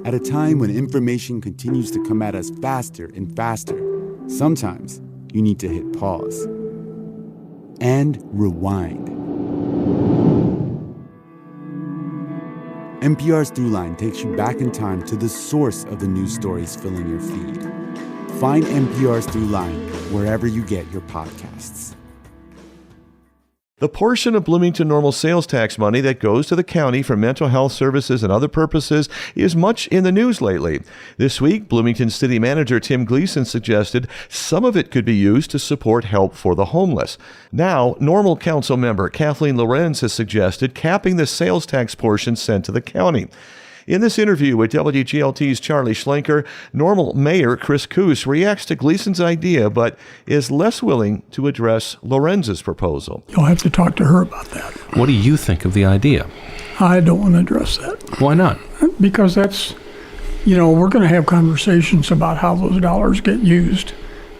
At a time when information continues to come at us faster and faster, sometimes you need to hit pause and rewind. NPR's Throughline takes you back in time to the source of the news stories filling your feed. Find NPR's Throughline wherever you get your podcasts. The portion of Bloomington normal sales tax money that goes to the county for mental health services and other purposes is much in the news lately. This week, Bloomington City Manager Tim Gleason suggested some of it could be used to support help for the homeless. Now, Normal Council member Kathleen Lorenz has suggested capping the sales tax portion sent to the county. In this interview with WGLT's Charlie Schlenker, Normal Mayor Chris Koos reacts to Gleason's idea, but is less willing to address Lorenz's proposal. You'll have to talk to her about that. What do you think of the idea? I don't want to address that. Why not? Because that's, we're going to have conversations about how those dollars get used.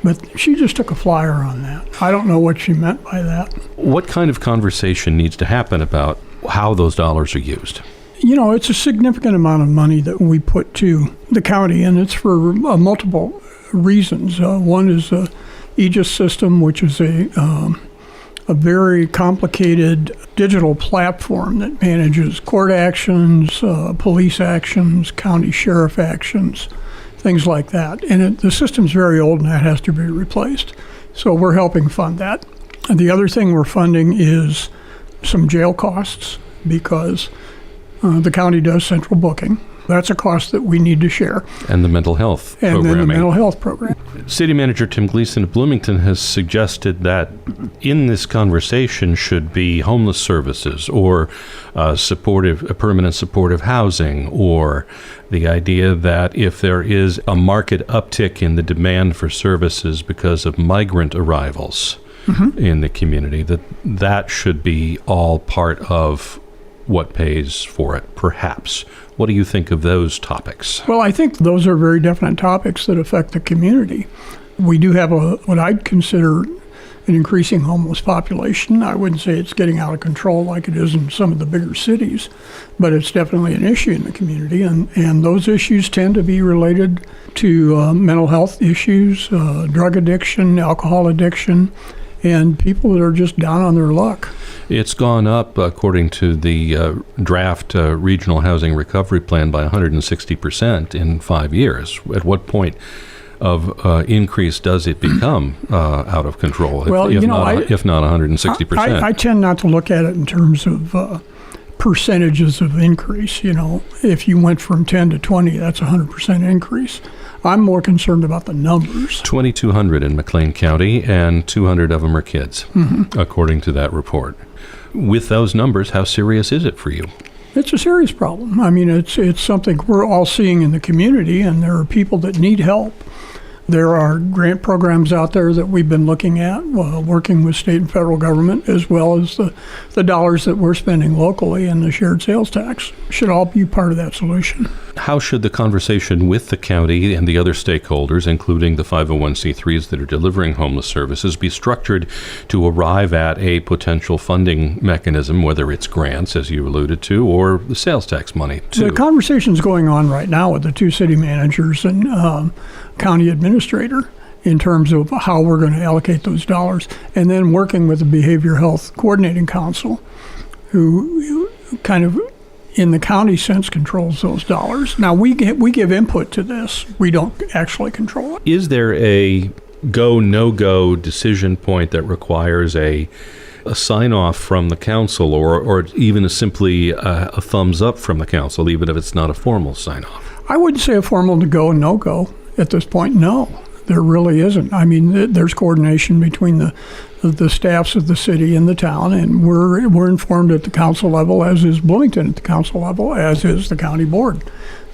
But she just took a flyer on that. I don't know what she meant by that. What kind of conversation needs to happen about how those dollars are used? It's a significant amount of money that we put to the county, and it's for multiple reasons. One is the Aegis system, which is a very complicated digital platform that manages court actions, police actions, county sheriff actions, things like that. And the system's very old, and that has to be replaced. So we're helping fund that. And the other thing we're funding is some jail costs, because the county does central booking. That's a cost that we need to share. And the mental health programming. And then the mental health program. City Manager Tim Gleason of Bloomington has suggested that in this conversation should be homeless services or permanent supportive housing, or the idea that if there is a market uptick in the demand for services because of migrant arrivals in the community, that should be all part of what pays for it, perhaps. What do you think of those topics? Well, I think those are very definite topics that affect the community. We do have what I'd consider an increasing homeless population. I wouldn't say it's getting out of control like it is in some of the bigger cities, but it's definitely an issue in the community. And those issues tend to be related to mental health issues, drug addiction, alcohol addiction, and people that are just down on their luck. It's gone up, according to the draft Regional Housing Recovery Plan, by 160% in 5 years. At what point of increase does it become out of control, if not 160%? I tend not to look at it in terms of percentages of increase. If you went from 10 to 20, that's a 100% increase. I'm more concerned about the numbers. 2,200 in McLean County, and 200 of them are kids, according to that report. With those numbers, how serious is it for you? It's a serious problem. I mean, it's something we're all seeing in the community, and there are people that need help. There are grant programs out there that we've been looking at, working with state and federal government, as well as the dollars that we're spending locally, and the shared sales tax should all be part of that solution. How should the conversation with the county and the other stakeholders, including the 501c3s that are delivering homeless services, be structured to arrive at a potential funding mechanism, whether it's grants, as you alluded to, or the sales tax money, too? The conversation's going on right now with the two city managers and county administrator in terms of how we're going to allocate those dollars, and then working with the Behavioral Health Coordinating Council, who kind of, in the county sense, controls those dollars. Now, we give input to this. We don't actually control it. Is there a go, no-go decision point that requires a sign-off from the council, or even simply a thumbs up from the council, even if it's not a formal sign-off? I wouldn't say a formal go, no-go. At this point, no, there really isn't. I mean, there's coordination between the staffs of the city and the town, and we're informed at the council level, as is Bloomington at the council level, as is the county board,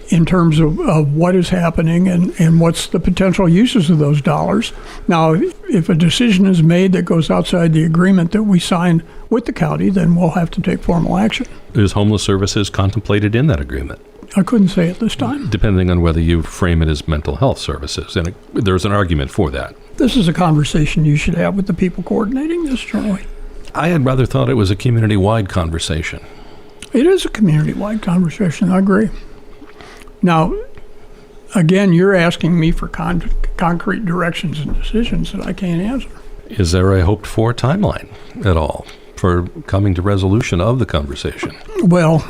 in terms of what is happening and what's the potential uses of those dollars. Now, if a decision is made that goes outside the agreement that we signed with the county, then we'll have to take formal action. Is homeless services contemplated in that agreement? I couldn't say at this time. Depending on whether you frame it as mental health services, and there's an argument for that. This is a conversation you should have with the people coordinating this, Charlie. I had rather thought it was a community-wide conversation. It is a community-wide conversation, I agree. Now, again, you're asking me for concrete directions and decisions that I can't answer. Is there a hoped-for timeline at all for coming to resolution of the conversation? Well,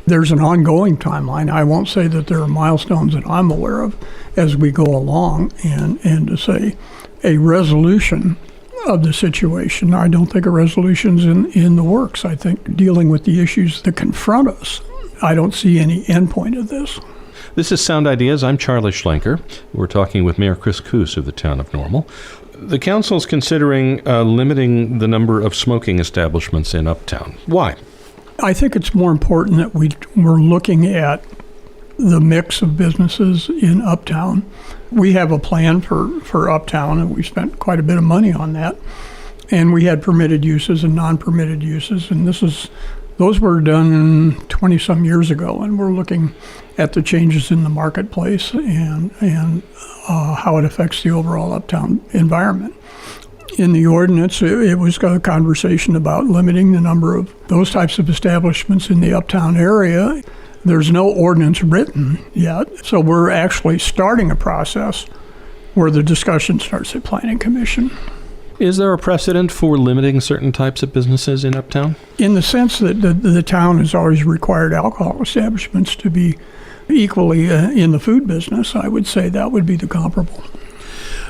there's an ongoing timeline. I won't say that there are milestones that I'm aware of as we go along, and to say a resolution of the situation. I don't think a resolution's in the works. I think dealing with the issues that confront us, I don't see any endpoint of this. This is Sound Ideas. I'm Charlie Schlenker. We're talking with Mayor Chris Koos of the town of Normal. The council is considering limiting the number of smoking establishments in Uptown. Why? I think it's more important that we're looking at the mix of businesses in Uptown. We have a plan for Uptown, and we spent quite a bit of money on that. And we had permitted uses and non-permitted uses, and those were done 20-some years ago, and we're looking at the changes in the marketplace and how it affects the overall Uptown environment. In the ordinance, it was a conversation about limiting the number of those types of establishments in the Uptown area. There's no ordinance written yet, so we're actually starting a process where the discussion starts at Planning Commission. Is there a precedent for limiting certain types of businesses in Uptown? In the sense that the town has always required alcohol establishments to be equally in the food business, I would say that would be the comparable.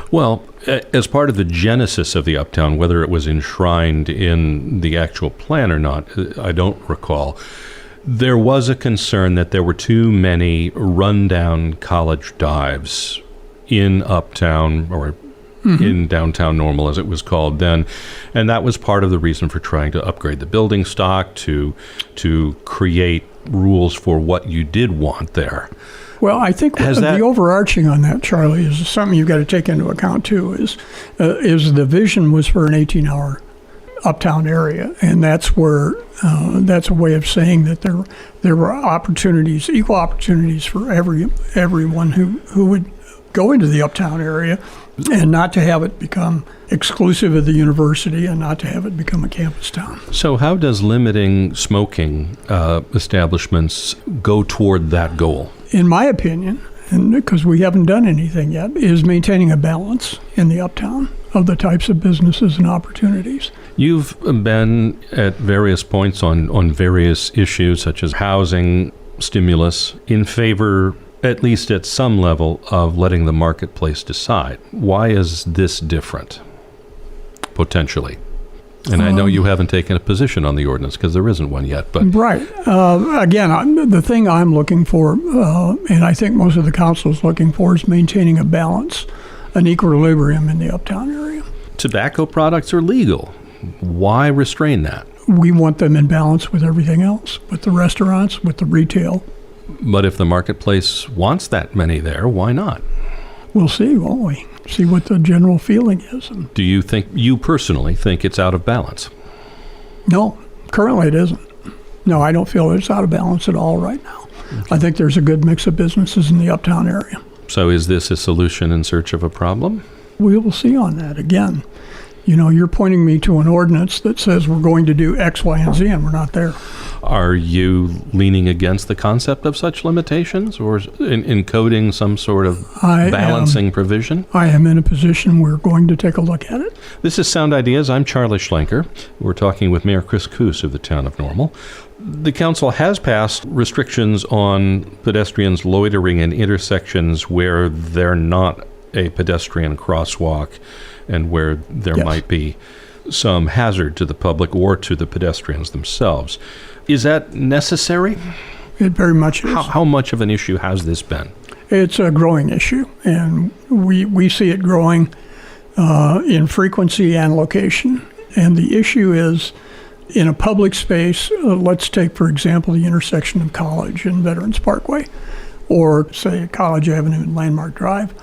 Well, as part of the genesis of the Uptown, whether it was enshrined in the actual plan or not, I don't recall, there was a concern that there were too many rundown college dives in Uptown, or in downtown Normal, as it was called then, and that was part of the reason for trying to upgrade the building stock, to create rules for what you did want there. Well, I think the overarching on that, Charlie, is something you've got to take into account too. Is the vision was for an 18-hour Uptown area, and that's where that's a way of saying that there were opportunities, equal opportunities for everyone who would go into the Uptown area, and not to have it become exclusive of the university and not to have it become a campus town. So how does limiting smoking establishments go toward that goal? In my opinion, and because we haven't done anything yet, is maintaining a balance in the Uptown of the types of businesses and opportunities. You've been at various points on various issues such as housing, stimulus, in favor, at least at some level, of letting the marketplace decide. Why is this different, potentially? And I know you haven't taken a position on the ordinance because there isn't one yet. But right. Again, the thing I'm looking for, and I think most of the council is looking for, is maintaining a balance, an equilibrium in the Uptown area. Tobacco products are legal. Why restrain that? We want them in balance with everything else, with the restaurants, with the retail. But if the marketplace wants that many there, why not? We'll see, won't we? See what the general feeling is. Do you personally think it's out of balance? No, currently it isn't. No, I don't feel it's out of balance at all right now. Okay. I think there's a good mix of businesses in the Uptown area. So is this a solution in search of a problem? We will see on that. Again, you're pointing me to an ordinance that says we're going to do X, Y, and Z, and we're not there. Are you leaning against the concept of such limitations, or encoding some sort of balancing provision? I am in a position we're going to take a look at it. This is Sound Ideas. I'm Charlie Schlenker. We're talking with Mayor Chris Koos of the town of Normal. The council has passed restrictions on pedestrians loitering in intersections where they're not a pedestrian crosswalk and where there might be some hazard to the public or to the pedestrians themselves. Is that necessary? It very much is. How much of an issue has this been? It's a growing issue, and we see it growing in frequency and location. And the issue is, in a public space, let's take, for example, the intersection of College and Veterans Parkway, or say College Avenue and Landmark Drive,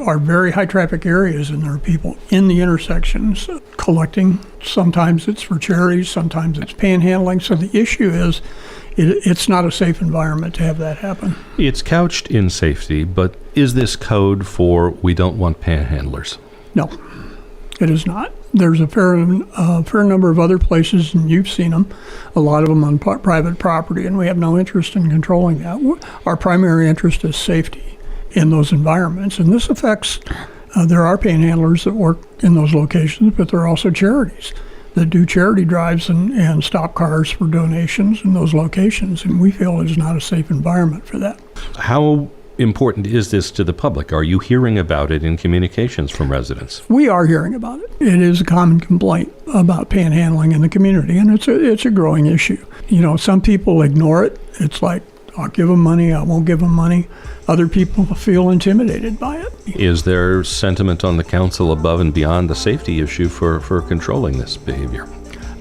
are very high traffic areas, and there are people in the intersections collecting. Sometimes it's for charities, sometimes it's panhandling. So the issue is it's not a safe environment to have that happen. It's couched in safety, but is this code for we don't want panhandlers? No, it is not. There's a fair number of other places, and you've seen them, a lot of them on private property, and we have no interest in controlling that. Our primary interest is safety in those environments, and this affects, there are panhandlers that work in those locations, but there are also charities that do charity drives and stop cars for donations in those locations, and we feel it is not a safe environment for that. How important is this to the public? Are you hearing about it in communications from residents? We are hearing about it. It is a common complaint about panhandling in the community, and it's a growing issue. Some people ignore it. It's like, I'll give them money, I won't give them money. Other people feel intimidated by it. Is there sentiment on the council above and beyond the safety issue for controlling this behavior?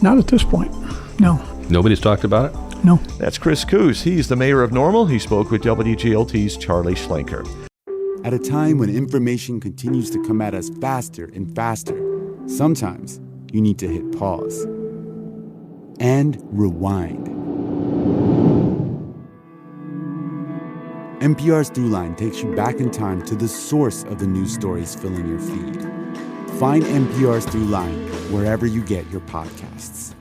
Not at this point, no. Nobody's talked about it? No. That's Chris Koos. He's the mayor of Normal. He spoke with WGLT's Charlie Schlenker. At a time when information continues to come at us faster and faster, sometimes you need to hit pause and rewind. NPR's Throughline takes you back in time to the source of the news stories filling your feed. Find NPR's Throughline wherever you get your podcasts.